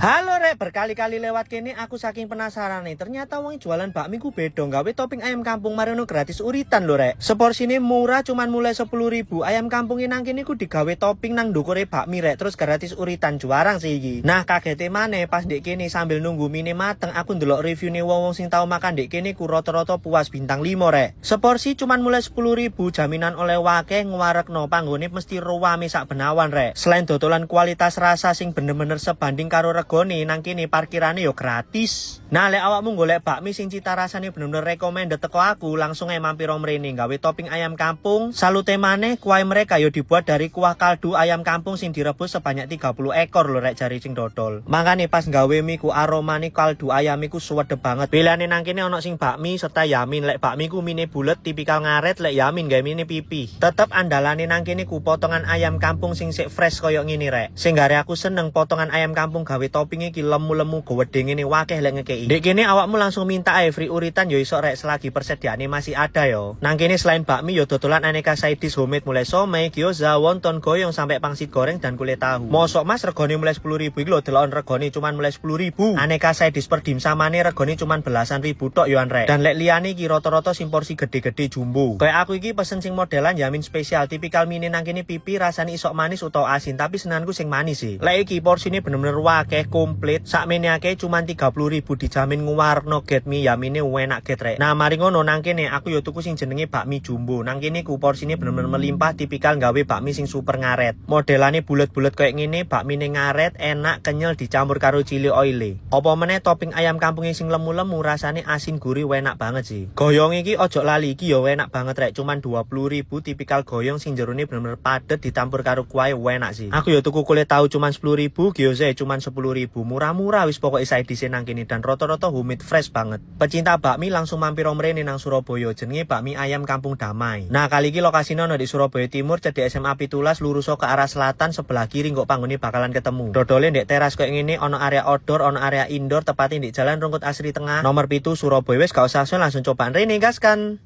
Halo rek, berkali-kali lewat kene aku saking penasaran nih. Ternyata wong jualan bakmi ku beda, gawe topping ayam kampung marono gratis uritan lho rek. Seporsine murah cuman mulai 10.000. Ayam kampung nang kene ku digawe topping nang ndukure bakmi rek, terus gratis uritan juarang sih iki. Nah, kagete maneh pas ndek kene sambil nunggu mine mateng aku ndelok reviewne wong sing tau makan ndek kene ku rata-rata puas bintang 5 rek. Seporsi cuman mulai 10.000, jaminan oleh wakeh ngwarekno panggone mesti ruwame sak benawan rek. Selain dodolan kualitas rasa sing bener-bener sebanding karo regone nang kene parkirane yo gratis. Nah, lek awakmu golek bakmi sing cita rasane bener-bener recommended teko aku, langsung ae mampir mrene gawe topping ayam kampung. Salute maneh kuah mereka yo dibuat dari kuah kaldu ayam kampung sing direbus sebanyak 30 ekor lho rek jari sing dodol. Makane pas gawe mie ku aromane kaldu ayam iku suwedep banget. Belane nang kene ana sing bakmi serta yamin. Lek bakmi ku mine bulet tipikal ngaret, lek yamin gawe mine pipi. Tetep andalane nang kene ku potongan ayam kampung sing sik fresh koyo ngene rek. Sing gare aku seneng potongan ayam kampung gawe topping iki lemu-lemu gowedhe ngene wakeh lek ngekei. Dek kene awakmu langsung minta ae free uritan yo iso rek selagi persediaane masih ada yo. Nang kene selain bakmi yo dodolan aneka side dish homemade mulai somai, gyoza, wonton, goyong sampai pangsit goreng dan kulit tahu. Mosok Mas regane mulai 10.000 iki lho, delokon regane cuman mulai 10.000. Aneka side dish per dimsamane regane cuman belasan ribu tok yo rek. Dan lek liyane iki rata-rata sing porsi gede-gede jumbo. Kayak aku iki pesen sing modelan yamin spesial, tipikal mini nang kene pipi rasane isok manis utawa asin, tapi senanganku sing manis sih. Lek iki porsine bener-bener wakeh komplit. Sakmene akeh cuman 30.000 dijamin nguwarno get mie yamine enak get rek. Nah, mari ngono nang kene aku yo tuku sing jenenge bakmi jumbo. Nang kene ku porsine bener-bener melimpah, tipikal gawe bakmi sing super ngaret. Modelane bulet-bulet kayak ngene, bakmine ngaret, enak, kenyal dicampur karo chili oile. Apa meneh topping ayam kampung sing lemu-lemu, rasane asin gurih enak banget sih. Goyong iki ojo lali iki yo enak banget rek, cuman 20.000, tipikal goyong sing jerone bener-bener padet dicampur karo kuah enak sih. Aku yo tuku kulit tahu cuman 10.000, gyoza cuman 10.000. Murah-murah wis pokoknya side dish nang kene dan rata-rata homemade fresh banget. Pecinta bakmi langsung mampir mrene nang Surabaya, jenenge bakmi ayam kampung damai. Nah, kali iki lokasine ono di Surabaya Timur, cedek SMA 17 lurus ke arah selatan sebelah kiri kok panggone bakalan ketemu. Dodole ndek teras koyo ngene, ono area outdoor, ono area indoor, tepatnya di Jalan Rungkut Asri Tengah, nomor 7 Surabaya. Wis gak usah langsung cobaan rene gaskan.